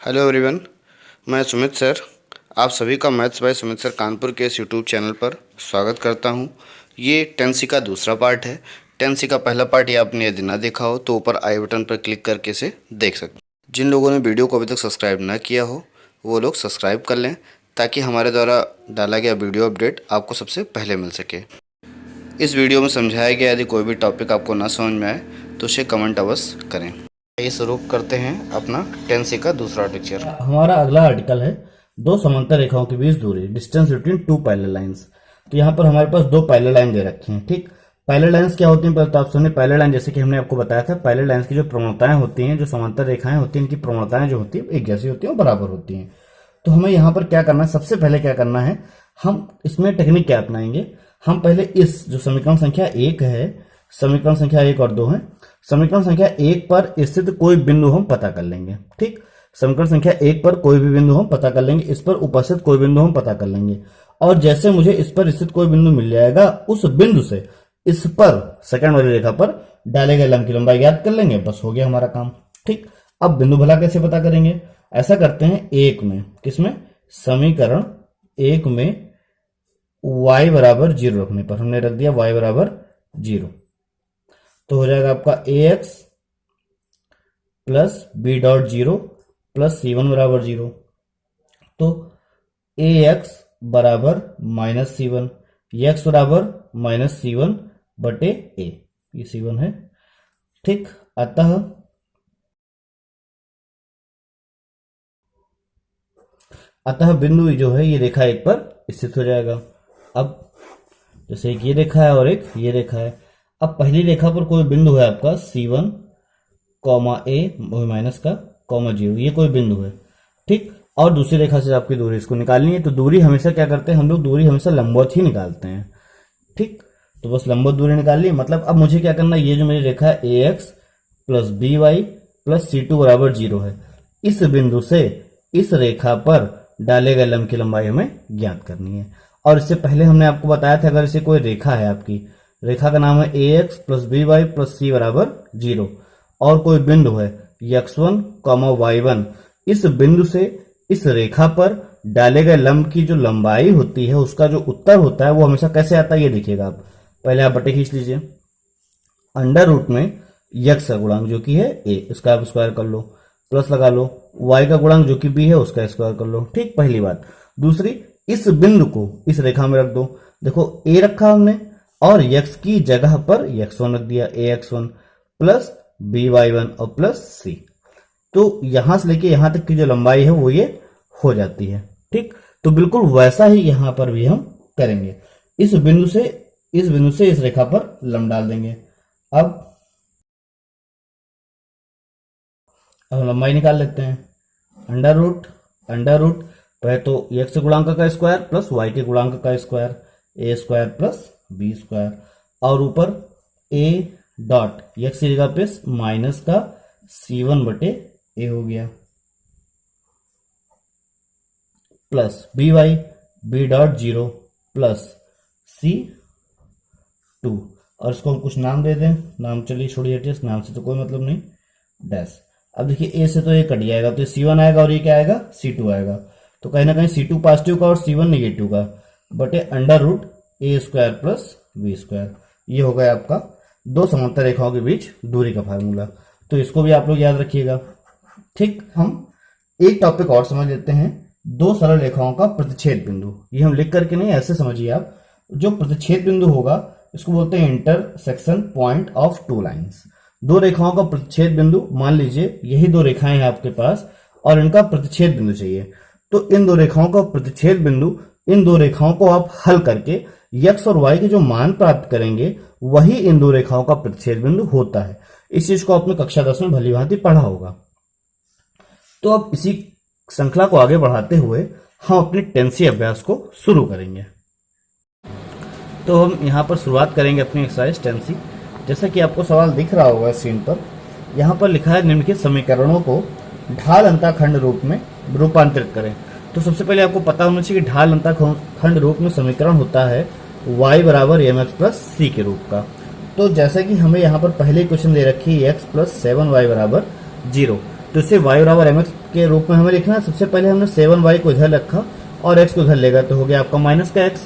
Hello everyone, मैं Sumit sir आप सभी का maths by Sumit sir Kanpur के इस यूट्यूब चैनल पर स्वागत करता हूं। ये 10C का दूसरा पार्ट है। 10C का पहला पार्ट ये आपने यदि ना देखा हो तो ऊपर आई बटन पर क्लिक करके इसे देख सकते हैं। जिन लोगों ने वीडियो को अभी तक सब्सक्राइब ना किया हो वो लोग सब्सक्राइब कर लें ताकि हमारे द्वारा डाला गया वीडियो अपडेट आपको सबसे पहले मिल सके। इस वीडियो में समझाया गया यदि कोई भी टॉपिक आपको ना समझ में आए तो उसे कमेंट अवश्य करें। ये शुरू करते हैं अपना 10C का दूसरा लेक्चर। हमारा अगला आर्टिकल है दो समांतर रेखाओं के बीच दूरी, distance between two parallel lines. तो यहाँ पर हमारे पास दो पैरेलल लाइन दे रखी हैं। ठीक, पैरेलल लाइंस क्या होती हैं पहले तो आप सुनिए। पैरेलल लाइन जैसे कि हमने आपको बताया था, पैरेलल लाइंस की जो प्रवणताएं होती हैं, जो समांतर रेखाएं होती हैं, इनकी प्रवणताएं जो होती है एक जैसी होती है, बराबर होती हैं। तो हमें यहाँ पर क्या करना है, सबसे पहले क्या करना है, हम इसमें टेक्निक क्या अपनाएंगे। हम पहले इस जो समीकरण संख्या 1 है, समीकरण संख्या 1 और 2 है, समीकरण संख्या 1 पर स्थित कोई बिंदु हम पता कर लेंगे। ठीक, समीकरण संख्या 1 पर कोई भी बिंदु हम पता कर लेंगे, इस पर उपस्थित कोई बिंदु हम पता कर लेंगे, और जैसे मुझे इस पर स्थित कोई बिंदु मिल जाएगा, उस बिंदु से इस पर सेकंड वाली रेखा पर डाले गए लंब की लंबाई ज्ञात कर लेंगे, बस हो गया हमारा काम। ठीक, अब बिंदु भला कैसे पता करेंगे, ऐसा करते हैं 1 में, किसमें, समीकरण 1 में y बराबर 0 रखने पर हमने रख दिया y बराबर 0, तो हो जाएगा आपका ax plus B dot 0 plus C1 बराबर 0। तो ax बराबर माइनस C1, x बराबर माइनस C1 बटे a, ये C1 है। ठीक, अतः बिंदु जो है ये रेखा 1 पर स्थित हो जाएगा। अब जैसे एक ये रेखा है और एक ये रेखा है, अब पहली रेखा पर कोई बिंदु है आपका C1 कॉमा a माइनस का कॉमा 0, ये कोई बिंदु है। ठीक, और दूसरी रेखा से आपकी दूरी इसको निकालनी है। तो दूरी हमेशा क्या करते हैं हम लोग, दूरी हमेशा लंबवत ही निकालते हैं। ठीक, तो बस लंबवत दूरी निकाल ली। मतलब अब मुझे क्या करना है, ये जो मेरी रेखा है ax plus B Y plus C2 बराबर 0 है, इस बिंदु से इस रेखा पर डाले गए लंब की लंबाई हमें ज्ञात करनी है। और इससे पहले हमने आपको बताया था, अगर इसे कोई रेखा है, आपकी रेखा का नाम है ax plus B Y plus C बराबर 0, और कोई बिंदु है x1 y1, इस बिंदु से इस रेखा पर डाले गए लंब की जो लंबाई होती है, उसका जो उत्तर होता है वो हमेशा कैसे आता है ये देखिएगा आप। पहले आप बटे खींच लीजिए, अंडर रूट में x का गुणांक जो कि है a, इसका आप स्क्वायर कर लो, प्लस लगा लो, y का गुणांक जो कि b है उसका स्क्वायर कर लो। ठीक, पहली बात। दूसरी, इस बिंदु को इस रेखा में रख दो। देखो a रखा हमने और x की जगह पर x1 रख दिया, ax1 प्लस by1 और प्लस c। तो यहां से लेके यहां तक की जो लंबाई है वो ये हो जाती है। ठीक, तो बिल्कुल वैसा ही यहां पर भी हम करेंगे। इस बिंदु से इस रेखा पर लंब डाल देंगे। अब लंबाई निकाल लेते हैं। अंडर रूट पहले तो x गुणांक का स्क्वायर प्लस y के गुणांक का square, a square plus b square, और ऊपर a डॉट x की जगह पे माइनस का C1 बटे a हो गया, plus b dot 0 plus C2, और इसको हम कुछ नाम दे दें, नाम चलिए छोड़िए हटिए, इस नाम से तो कोई मतलब नहीं, डैश। अब देखिए a से तो ये कट जाएगा, तो C1 आएगा और ये क्या आएगा, C2 आएगा। तो कहीं ना कहीं C2 पॉजिटिव का और C1 नेगेटिव का, बटे under root a square plus b square. ये हो गया आपका दो समांतर रेखाओं के बीच दूरी का फार्मूला। तो इसको भी आप लोग याद रखिएगा। ठीक, हम एक टॉपिक और समझ लेते हैं, दो सरल रेखाओं का प्रतिच्छेद बिंदु। ये हम लिख करके नहीं, ऐसे समझिए आप। जो प्रतिच्छेद बिंदु होगा इसको बोलते हैं intersection point of two lines. दो रेखाओं का प्रतिच्छेद बिंदु, मान लीजिए यही दो रेखाएं हैं आपके पास और इनका प्रतिच्छेद बिंदु चाहिए। तो इन दो रेखाओं का प्रतिच्छेद बिंदु, इन दो रेखाओं को आप हल करके x और y के जो मान प्राप्त करेंगे वही इन दो रेखाओं का प्रतिच्छेद बिंदु होता है। इस चीज को आपने कक्षा 10 में भली भांति पढ़ा होगा। तो अब इसी श्रृंखला को आगे बढ़ाते हुए हम अपने 10C अभ्यास को शुरू करेंगे। तो हम यहाँ पर शुरुआत करेंगे अपनी एक्सरसाइज 10C। जैसा कि आपको सवाल दिख रहा होगा स्क्रीन पर, यहाँ पर लिखा है निम्नलिखित समीकरणों को ढाल अंतःखंड रूप में रूपांतरित करें। तो सबसे पहले आपको पता होना चाहिए कि ढाल अंतःखंड रूप में समीकरण होता है y बराबर mx प्लस c के रूप का। तो जैसा कि हमें यहाँ पर पहले क्वेश्चन दे रखी है x प्लस 7y बराबर 0, तो इसे y बराबर mx के रूप में हमें लिखना है। सबसे पहले हमने 7y को इधर रखा और x को इधर ले गए, तो हो गया आपका माइनस का x,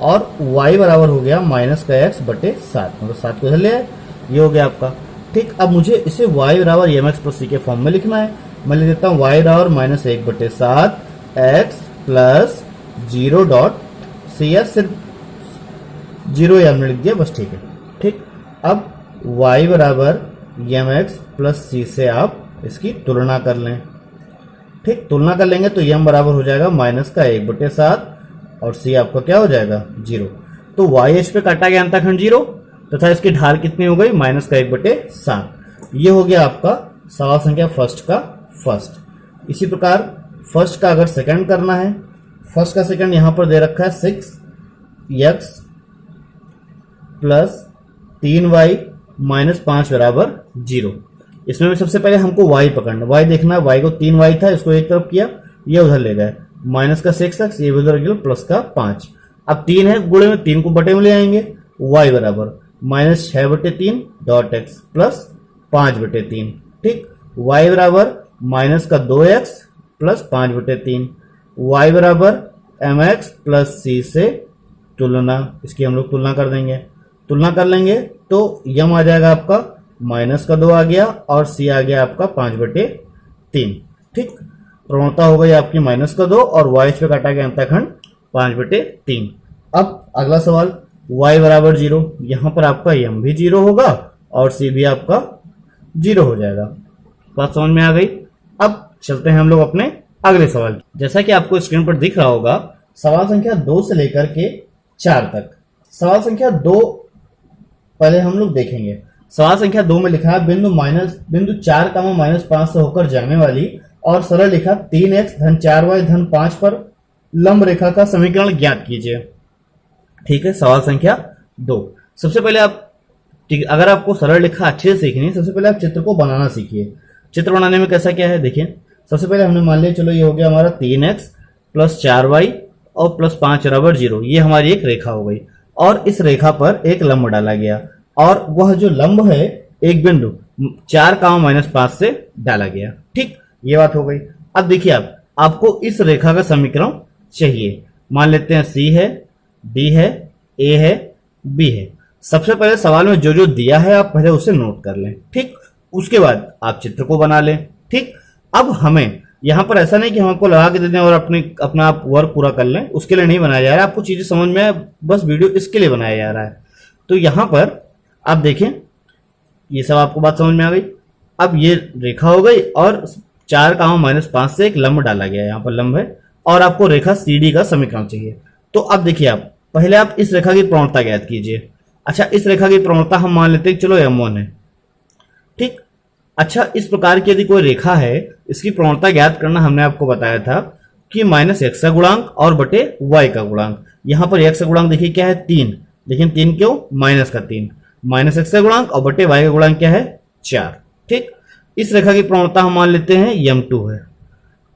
और y बराबर हो गया माइनस का x बटे 7, मतलब 7 को इधर ले आए, ये हो गया आपका। ठीक, अब मुझे इसे y बराबर mx प्लस c के फॉर्म में लिखना है। मैं लिख देता हूँ y बराबर माइनस 1 बटे 7 x प्लस 0 डॉट c, या सिर्फ 0 हमने लिख दिया बस, ठीक है। ठीक, अब y बराबर mx प्लस c से आप इसकी तुलना कर लें। ठीक, तुलना कर लेंगे तो m बराबर हो जाएगा माइनस का 1 बटे 7 और c आपका क्या हो जाएगा 0। तो y h पे काटा गया अंतःखंड 0 तथा इसकी ढाल कितनी हो गई माइनस का 1 बटे 7। ये हो गया आपका सवाल संख्या फर्स्ट का फर्स्ट। इसी प्रकार फर्स्ट का अगर सेकंड करना है, फर्स्ट का सेकंड यहां पर दे रखा है 6x प्लस 3y माइनस 5 बराबर 0। इसमें भी सबसे पहले हमको y पकड़ना, y देखना है, y को 3y था, इसको एक तरफ किया, ये उधर ले गए, माइनस का 6x, ये उधर गया प्लस का 5। अब 3 है गुणे में, 3 को बटे में ले आएंगे, y बराबर माइनस 6 बटे 3 डॉट x प्लस 5 बटे 3। ठीक, y बराबर माइनस का 2x प्लस 5 बटे 3, y बराबर mx प्लस c से तुलना, इसकी हम लोग तुलना कर देंगे। तुलना कर लेंगे तो यम आ जाएगा आपका माइनस का 2 आ गया और सी आ गया आपका 5 बटे 3। ठीक, प्रवणता हो गई आपकी माइनस का 2 और y पे काटा गया अंतःखंड 5 बटे 3। अब अगला सवाल y बराबर 0, यहां पर आपका यम भी 0 होगा और सी भी आपका 0 हो जाएगा। बात समझ में आ गई। अब चलते हैं हम लोग अपने अगले सवाल। जैसा कि आपको स्क्रीन पर दिख रहा होगा, सवाल संख्या 2 से लेकर के 4 तक। सवाल संख्या 2 पहले हम लोग देखेंगे। सवाल संख्या 2 में लिखा है बिंदु 4 कामा माइनस 5 से होकर जाने वाली और सरल रेखा 3x धन 4y धन 5 पर लंब रेखा का समीकरण ज्ञात कीजिए। ठीक है, सवाल संख्या 2। सबसे पहले आप, अगर आपको सरल रेखा अच्छे से सीखनी है, सबसे पहले आप चित्र को बनाना सीखिए। चित्र बनाने में कैसा क्या है देखिए। सबसे पहले हमने मान लिया, चलो ये हो गया हमारा 3x प्लस 4y और प्लस 5 बराबर 0, ये हमारी एक रेखा हो गई और इस रेखा पर एक लंब डाला गया और वह जो लंब है एक बिंदु 4 कामा माइनस 5 से डाला गया। ठीक, ये बात हो गई। अब देखिए आपको इस रेखा का समीकरण चाहिए। मान लेते हैं C है, D है, A है, B है। सबसे पहले सवाल में जो जो दिया है आप पहले उसे नोट कर लें। ठीक, उसके बाद आप चित्र को बना लें। ठीक, अब हमें यहां पर ऐसा नहीं कि हम आपको लगा के दे दें और अपना आप वर्क पूरा कर लें, उसके लिए नहीं बनाया जा रहा है। आपको चीजें समझ में आए, बस वीडियो इसके लिए बनाया जा रहा है। तो यहां पर आप देखें, ये सब आपको बात समझ में आ गई। अब ये रेखा हो गई और 4 कामा माइनस 5 से एक लंब डाला गया है, यहाँ पर लंब है और आपको रेखा CD का समीकरण चाहिए। तो अब देखिए, आप पहले आप इस रेखा की प्रवणता ज्ञात कीजिए। अच्छा, इस रेखा की प्रवणता हम मान लेते हैं चलो M1 है। ठीक, अच्छा, इस प्रकार की यदि कोई रेखा है, इसकी प्रवणता ज्ञात करना हमने आपको बताया था कि माइनस x का गुणांक और बटे y का गुणांक। यहां पर x का गुणांक देखिए क्या है 3, लेकिन 3 क्यों, माइनस का 3, माइनस x का गुणांक और बटे y का गुणांक क्या है 4। ठीक, इस रेखा की प्रवणता हम मान लेते हैं m2 है।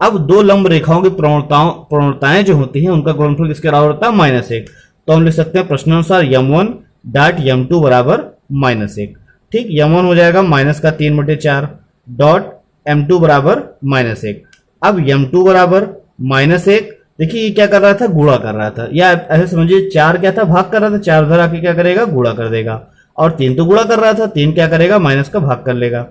अब दो लंब रेखाओं की प्रवणताएं जो होती हैं उनका गुणनफल किसके बराबर होता है -1। तो हम लिख सकते हैं प्रश्नानुसार m1 डॉट m2 बराबर -1। ठीक, m1 हो जाएगा माइनस का 3 बटे 4 डॉट m2 बराबर -1। अब m2 बराबर -1, देखिए ये क्या कर रहा था, गुणा कर रहा था, या ऐसे समझिए 4 क्या था, भाग कर रहा था, 4 उधर आके क्या करेगा, गुणा कर देगा, और 3 तो गुणा कर रहा था, 3 क्या करेगा, माइनस का भाग कर लेगा।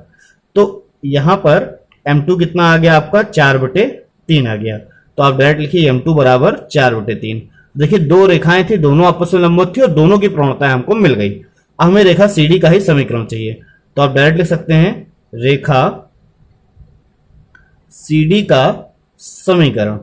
तो यहां पर m2 कितना आ गया आपका 4 बटे 3 आ गया। तो आप डायरेक्ट लिखिए m2 बराबर 4 बटे 3। देखिए दो रेखाएं थी, दोनों आपस में लंबवत थी और दोनों की प्रवणताएं हमको मिल गई। अब हमें रेखा CD का ही समीकरण चाहिए, तो आप डायरेक्ट लिख सकते हैं रेखा CD का समीकरण।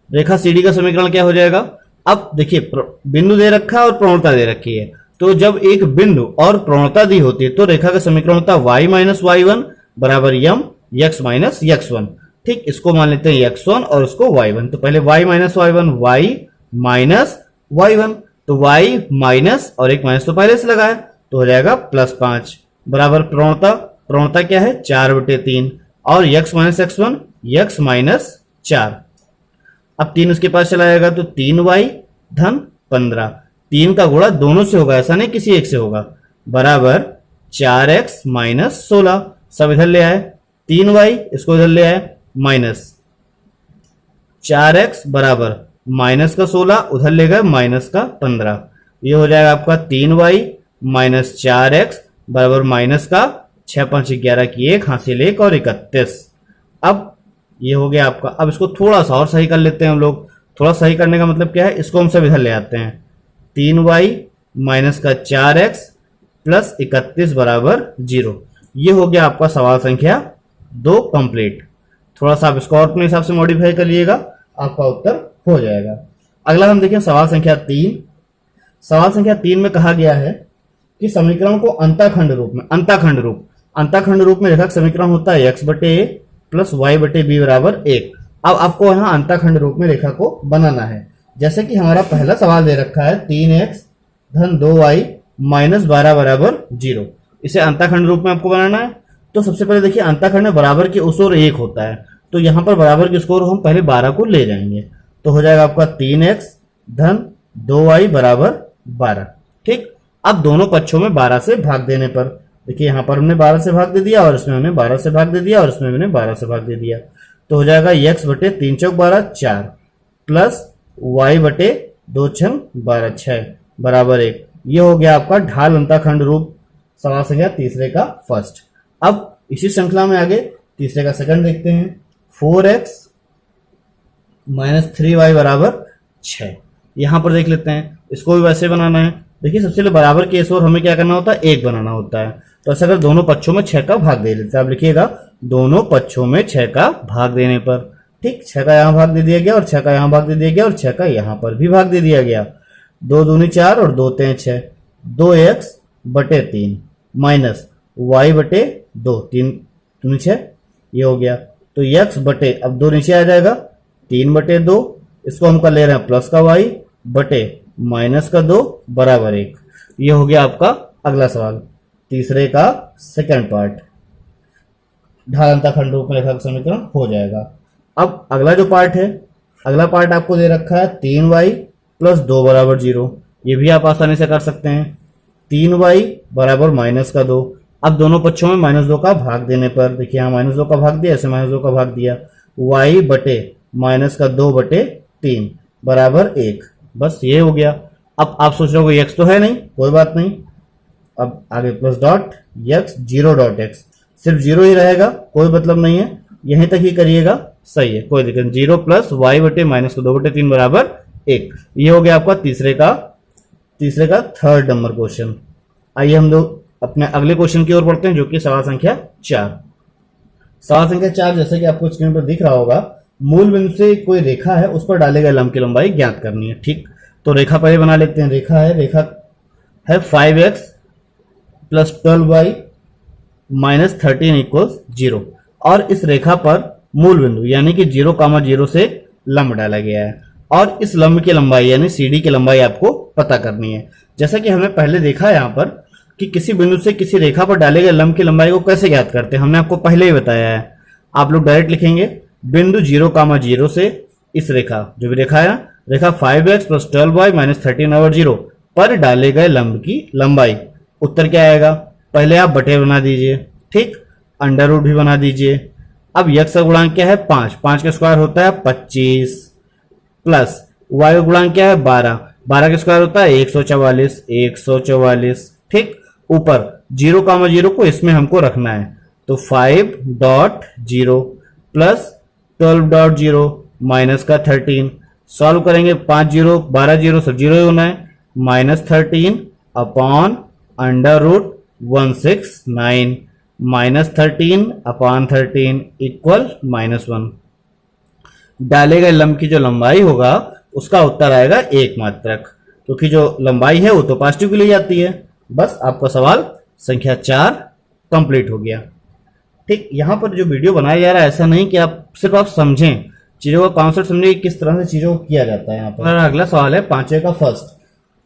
रेखा CD का समीकरण क्या हो जाएगा, अब देखिए बिंदु दे रखा है और प्रवणता दे रखी है, तो जब एक बिंदु और प्रवणता दी होती है तो रेखा का समीकरण होता है y माइनस y1 बराबर m x माइनस x1। ठीक, इसको मान लेते हैं x1 और इसको y1। तो पहले y minus y1 y minus y1, तो y माइनस और एक माइनस तो पहले से लगा है, तो हो जाएगा +5 बराबर प्रवणता क्या है 4 बटे 3 और x minus x1 x minus 4। अब 3 उसके पास चला जाएगा तो 3y धन 15, 3 का गुणा दोनों से होगा, ऐसा नहीं किसी एक से होगा, बराबर 4x माइनस 16। सब इधर ले आए, 3y, इसको इधर ले आए, माइनस 4x बराबर माइनस का 16, उधर ले गए माइनस का 15। ये हो जाएगा आपका 3y माइनस 4x बराबर माइनस का 6 5 11 की 1 हासिल 1 और 31। अब ये हो गया आपका। अब इसको थोड़ा सा और सही कर लेते हैं हम लोग। थोड़ा सही करने का मतलब क्या है, इसको हम सब इधर ले आते हैं। 3y माइनस का 4x प्लस 31 बराबर 0। ये हो गया आपका सवाल संख्या 2 कंप्लीट। थोड़ा सा आप इसको और अपने हिसाब से मॉडिफाई कर लिएगा, आपका उत्तर हो जाएगा। अगला हम देखें सवाल संख्या 3। सवाल संख्या 3 में कहा गया है कि समीकरण को अंताखंड रूप में रेखा समीकरण होता है x बटे a प्लस y बटे b बराबर 1। अब आपको यहाँ अंताखंड रूप में रेखा को बनाना है। जैसे कि हमारा पहला सवाल दे रखा है 3x धन 2y माइनस 12 बराबर 0। इसे अंताखंड रूप में आपको बनाना है। तो सबसे पहले देखिए, अंताखंड में बराबर की उस ओर 1 होता है, तो यहाँ पर बराबर की उसको हम पहले 12 को ले जाएंगे। तो हो जाएगा आपका 3x धन 2y बराबर 12। ठीक, अब दोनों पक्षों में 12 से भाग देने पर देखिए, यहाँ पर हमने 12 से भाग दे दिया और इसमें हमने 12 से भाग दे दिया और इसमें हमने 12 से भाग दे दिया। तो हो जाएगा x बटे 3 चौक 12 4 प्लस y बटे 2 छंग 12 6 बराबर 1। ये हो गया आपका ढाल अंताखंड रूप सवाल संख्या तीसरे का फर्स्ट। अब इसी श्रृंखला में आगे तीसरे का सेकंड देखते हैं। 4x माइनस 3y बराबर 6। यहां पर देख लेते हैं, इसको भी वैसे बनाना है। देखिए, सबसे पहले बराबर के इस ओर हमें क्या करना होता है, 1 बनाना होता है। तो ऐसा अगर दोनों पक्षों में 6 का भाग दे लेते हैं, आप लिखिएगा दोनों पक्षों में 6 का भाग देने पर। ठीक, 6 का यहां भाग दे दिया गया और 6 का यहां भाग दे दिया गया और 6 का यहां पर भी भाग दे दिया गया। 2 दूनी 4 और 2 3 6। 2x बटे 3 माइनस y बटे 2 3 दूनी 6, ये हो गया। तो x बटे, अब 2 नीचे आ जाएगा, 3 बटे 2, इसको हम कर ले रहे हैं प्लस का y बटे माइनस का 2 बराबर 1। ये हो गया आपका अगला सवाल, तीसरे का सेकंड पार्ट। ढाल अंताखंड रूप में रेखा का समीकरण हो जाएगा। अब अगला जो पार्ट है, अगला पार्ट आपको दे रखा है 3y प्लस 2 बराबर 0। ये भी आप आसानी से कर सकते हैं। 3y बराबर माइनस का 2। अब दोनों पक्षों में माइनस 2 का भाग देने पर देखिए, यहाँ माइनस 2 का भाग दिया, ऐसे माइनस 2 का भाग दिया। y बटे माइनस का 2 बटे 3 बराबर 1। बस ये हो गया। अब आप सोच रहे हो x तो है नहीं, कोई बात नहीं। अब आगे plus dot x 0 dot x, सिर्फ 0 ही रहेगा, कोई मतलब नहीं है, यहीं तक ही करिएगा, सही है, कोई दिक्कत। 0 प्लस y बटे माइनस का 2 बटे 3 बराबर 1। ये हो गया आपका तीसरे का थर्ड नंबर क्वेश्चन। आइए हम लोग अपने अगले क्वेश्चन की ओर बढ़ते हैं, जो कि सवाल संख्या 4। सवाल संख्या 4 जैसे कि आपको स्क्रीन पर दिख रहा होगा, मूल बिंदु से कोई रेखा है, उस पर डाले गए लंब की लंबाई ज्ञात करनी है। ठीक, तो रेखा पहले बना लेते हैं। रेखा है 5x plus 12y minus 13 equals 0। और इस रेखा पर मूल बिंदु यानी कि 0,0 से लंब डाला गया है और इस लंब की लंबाई यानी CD की लंबाई आपको पता करनी है। जैसा कि हमने पहले देखा है यहाँ पर कि किसी बिंदु से किसी रेखा पर डाले गए लंब की लंबाई को कैसे ज्ञात करते हैं, हमने आपको पहले ही बताया है। आप लोग डायरेक्ट लिखेंगे बिंदु 0,0 से इस रेखा, जो भी रेखा है, रेखा 5x plus 12y minus 13 over 0 पर डाले गए लंब की लंबाई। उत्तर क्या आएगा, पहले आप बटे बना दीजिए, ठीक, अंडर रूट भी बना दीजिए। अब x का गुणांक क्या है 5, 5 का स्क्वायर होता है 25 प्लस y का गुणांक क्या है 12, 12 का स्क्वायर होता है 144, 144। ठीक, ऊपर 0,0 को इसमें हमको रखना है, तो 5.0 प्लस 12.0 माइनस का 13। सॉल्व करेंगे, 5 0 12 0 सब 0 ही होना है, minus 13 upon under root 169 minus 13 upon 13 equal -1। डाले गए लंब की जो लंबाई होगा उसका उत्तर आएगा एक मात्रक, क्योंकि जो लंबाई है वो तो पॉजिटिव के लिए जाती है। बस आपका सवाल संख्या 4 कंप्लीट हो गया। ठीक, यहाँ पर जो वीडियो बनाया जा रहा है ऐसा नहीं कि सिर्फ आप समझें, चीजों का कॉन्सेप्ट समझिए किस तरह से चीजों को किया जाता है। यहाँ पर अगला सवाल है 5वें का फर्स्ट।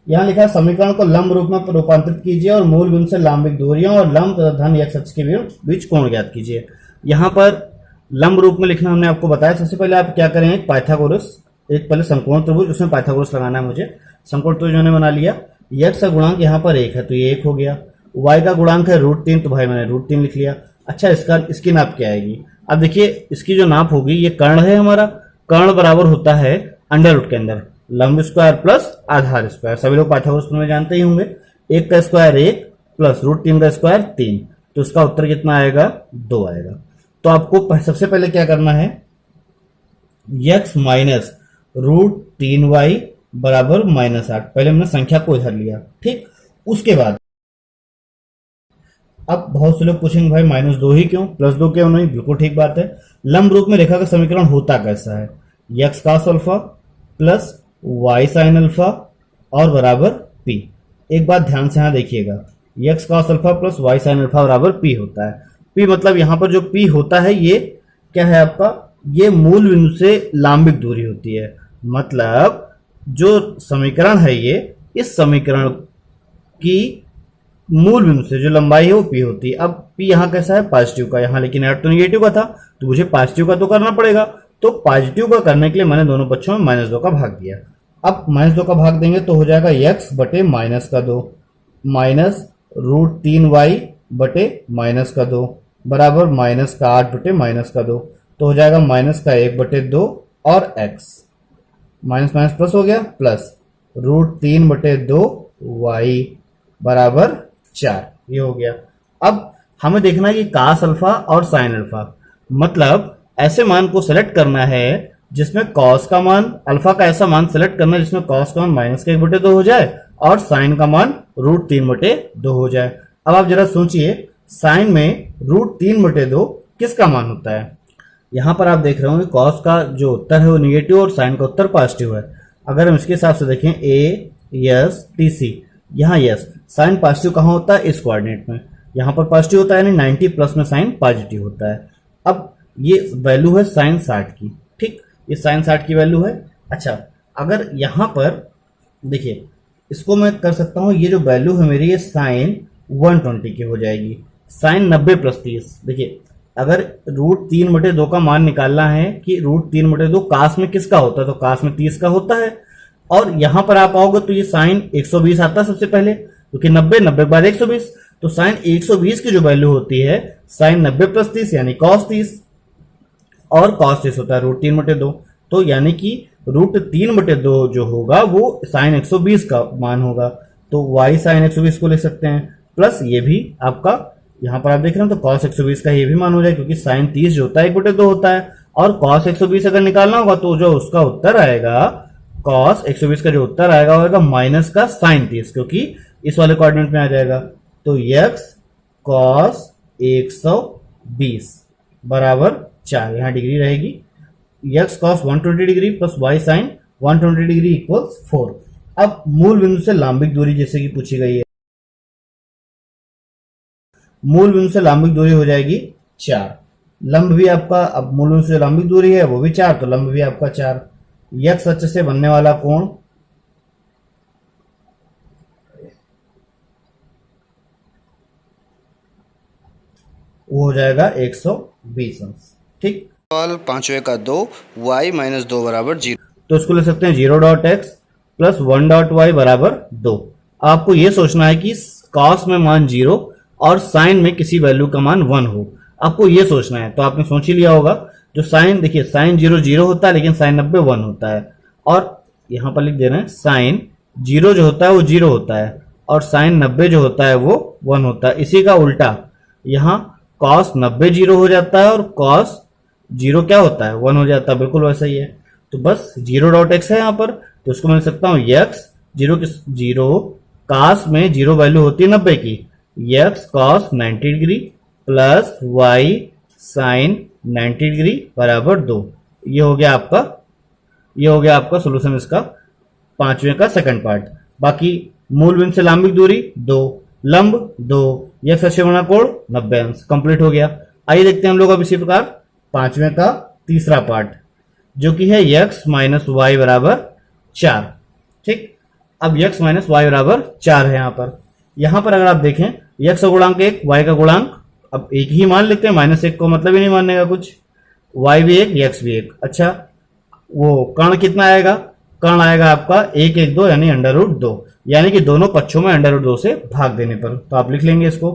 यहाँ लिखा है समीकरण को लंब रूप में रूपांतरित कीजिए और मूल बिंदु से लंबिक दूरियों और लंब तथा धन x अक्ष के बीच कोण ज्ञात कीजिए। यहाँ पर लंब रूप में लिखना हमने आपको बताया। सबसे पहले आप क्या करें, एक पाइथागोरस, एक पहले समकोण त्रिभुज, उसमें पाइथागोरस लगाना है मुझे। समकोण त्रिभुज मैंने बना लिया। x का गुणांक यहाँ पर 1 है तो ये 1 हो गया। y का गुणांक है √3, तो भाई मैंने √3 लिख लिया। अच्छा, इसकी नाप क्या आएगी? अब देखिए, इसकी जो नाप होगी, ये कर्ण है हमारा, कर्ण बराबर होता है अंडर रूट के अंदर लंब स्क्वायर प्लस आधार स्क्वायर। सभी लोग पाठ्यपुस्तक में जानते ही होंगे। 1 का स्क्वायर 1 प्लस √3 का स्क्वायर 3, तो इसका उत्तर कितना आएगा? 2 आएगा। तो आपको सबसे पहले क्या करना है, x माइनस √3y बराबर -8, पहले हमने संख्या को इधर लिया, ठीक। उसके बाद अब बहुत से लोग पूछेंगे भाई -2 ही क्यों, +2 क्यों नहीं? बिल्कुल ठीक बात है। लंब रूप में रेखा का समीकरण होता कैसा है? x cos alpha plus y sin alpha और बराबर p। एक बात ध्यान से यहां देखिएगा, x cos alpha plus y sin alpha बराबर p होता है। p मतलब यहां पर जो p होता है, ये क्या है आपका? ये मूल बिंदु से लांबिक दूरी होती है। मतलब जो समीकरण है ये, इस समीकरण की मूल बिंदु से जो लंबाई है वो p होती है। अब p यहाँ कैसा है? पॉजिटिव का, यहाँ लेकिन ऐड तो निगेटिव का था, तो मुझे पॉजिटिव का तो करना पड़ेगा। तो पॉजिटिव का करने के लिए मैंने दोनों पक्षों में -2 का भाग दिया। अब -2 का भाग देंगे तो हो जाएगा x बटे -2 माइनस √3y बटे -2 बराबर -8 बटे -2, तो हो जाएगा -1 बटे 2 और x माइनस माइनस प्लस हो गया, प्लस √3 बटे 2 y बराबर 4, ये हो गया। अब हमें देखना है कि cos अल्फा और sin अल्फा, मतलब ऐसे मान को सेलेक्ट करना है जिसमें cos का मान, अल्फा का ऐसा मान सेलेक्ट करना है जिसमें cos का मान -1 बटे 2 हो जाए और sin का मान √3 बटे 2 हो जाए। अब आप जरा सोचिए, sin में √3 बटे 2 किसका मान होता है? यहां पर आप देख रहे होंगे cos का जो उत्तर है वो निगेटिव और sin का उत्तर पॉजिटिव है। अगर हम इसके हिसाब से देखें ASTC, यहाँ यस, साइन पॉजिटिव कहाँ होता है? इस कोऑर्डिनेट में, यहाँ पर पॉजिटिव होता है, यानी 90 प्लस में साइन पॉजिटिव होता है। अब ये वैल्यू है sin 60 की, ठीक, ये sin 60 की वैल्यू है। अच्छा, अगर यहाँ पर देखिए, इसको मैं कर सकता हूँ, ये जो वैल्यू है मेरी, ये sin 120 की हो जाएगी। sin 90 प्लस 30, देखिए अगर √3 बटे 2 का मान निकालना है कि √3 बटे 2 कास में किसका होता है, तो कास में 30 का होता है। और यहां पर आप आओगे तो ये साइन 120 आता है सबसे पहले, क्योंकि 90 के बाद 120, तो साइन 120 की जो वैल्यू होती है साइन 90 प्लस 30 यानी cos 30, और cos 30 होता है √3 बटे 2, तो यानी कि √3 बटे 2 जो होगा वो साइन 120 का मान होगा। तो y साइन 120 को लिख सकते हैं, प्लस ये भी आपका यहाँ पर आप देख रहे हैं, तो cos 120 का ये भी मान हो जाए, क्योंकि साइन 30 जो होता है 1 बटे 2 होता है, और cos 120 अगर निकालना होगा तो जो उसका उत्तर आएगा, cos 120 का जो उत्तर आएगा वो आएगा माइनस का साइन 30, क्योंकि इस वाले कोऑर्डिनेट में आ जाएगा। तो x cos 120 बराबर 4, यहाँ डिग्री रहेगी, x cos 120 degree plus y sin 120 degree equals 4। अब मूल बिंदु से लांबिक दूरी जैसे कि पूछी गई है, मूल बिंदु से लांबिक दूरी हो जाएगी 4, लंब भी आपका, अब मूल बिंदु से लांबिक दूरी है वो भी 4, तो लंब भी आपका 4। x अक्ष से बनने वाला कोण वो हो जाएगा 120 अंश, ठीक। सवाल 5वें का 2, y - 2 बराबर 0। तो इसको ले सकते हैं 0.x प्लस 1.y बराबर 2। आपको ये सोचना है कि cos में मान 0 और sin में किसी वैल्यू का मान 1 हो, आपको ये सोचना है। तो आपने सोच ही लिया होगा, जो sin, देखिए sin 0 0 होता है, लेकिन sin 90 1 होता है, और यहां पर लिख दे रहे हैं sin 0 जो होता है वो 0 होता है, और sin 90 जो होता है वो 1 होता है। इसी का उल्टा यहाँ cos 90 0 हो जाता है और cos 0 क्या होता है? 1 हो जाता है, बिल्कुल वैसा ही है। तो बस 0.x है यहाँ पर, तो उसको मैं लिख सकता हूँ x 0 cos में 0 वैल्यू होती है 90 की, x cos 90 degree plus y sin 90 degree बराबर 2। ये हो गया आपका सोल्यूशन इसका 5वें का सेकंड पार्ट। बाकी मूल बिंदु से लांबिक दूरी 2, लंब 2, x अक्ष बना कोण 90 अंश, कंप्लीट हो गया। आइए देखते हैं हम लोग अब इसी प्रकार 5वें का तीसरा पार्ट, जो कि है x - y बराबर 4, ठीक। अब x - y बराबर 4 है यहाँ पर अगर आप देखें, x का गुणांक 1, y का गुणांक, अब एक ही मान लेते हैं, -1 को मतलब ही नहीं मानने का कुछ, y भी 1 x भी 1। अच्छा, वो कर्ण कितना आएगा? कर्ण आएगा आपका 1 1 2 यानी √2, यानी कि दोनों पक्षों में √2 से भाग देने पर, तो आप लिख लेंगे इसको,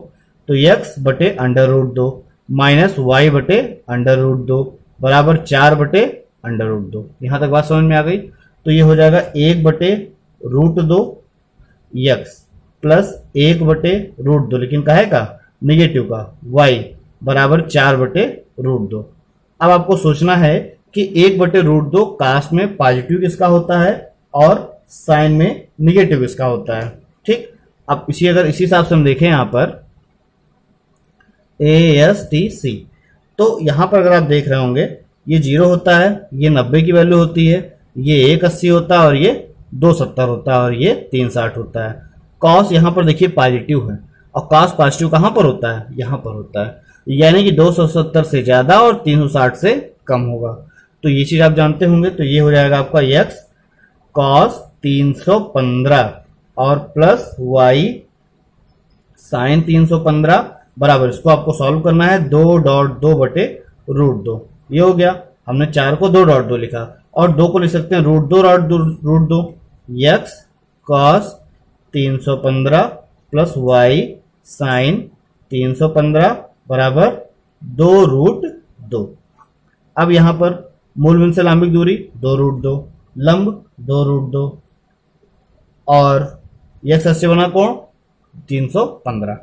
तो x बटे √2 माइनस वाई बटे अंडर रूट 2 बराबर 4 बटे अंडर रूट 2। यहां तक बात समझ में आ गई। तो ये हो जाएगा 1 बटे रूट 2 यक्स प्लस 1 बटे रूट 2, लेकिन काहे का, निगेटिव का, वाई बराबर 4 बटे रूट 2। अब आपको सोचना है कि 1 बटे रूट 2 कास में पॉजिटिव किसका होता है और साइन में निगेटिव किसका होता है। ठीक, अब अगर इसी हिसाब से हम देखें यहां पर ASTC, तो यहां पर अगर आप देख रहे होंगे ये 0 होता है, ये 90 की वैल्यू होती है, ये 180 होता है और ये 270 होता है और ये 360 होता है। कॉस यहां पर देखिए पॉजिटिव है और कॉस पॉजिटिव कहां पर होता है, यहां पर होता है, यानी कि 270 से ज्यादा और 360 से कम होगा। तो ये चीज आप जानते होंगे। तो ये हो जाएगा आपका x cos 315 और प्लस y साइन 315 बराबर, इसको आपको सॉल्व करना है 2.2 बटे रूट 2। ये हो गया, हमने 4 को 2.2 लिखा और 2 को लिख सकते हैं root 2 x cos 315 plus y sine 315 बराबर 2 रूट 2। अब यहां पर मूल बिंदु से लंबिक दूरी 2 रूट 2, लंब 2 रूट 2 और x अक्ष से बना कोण 315।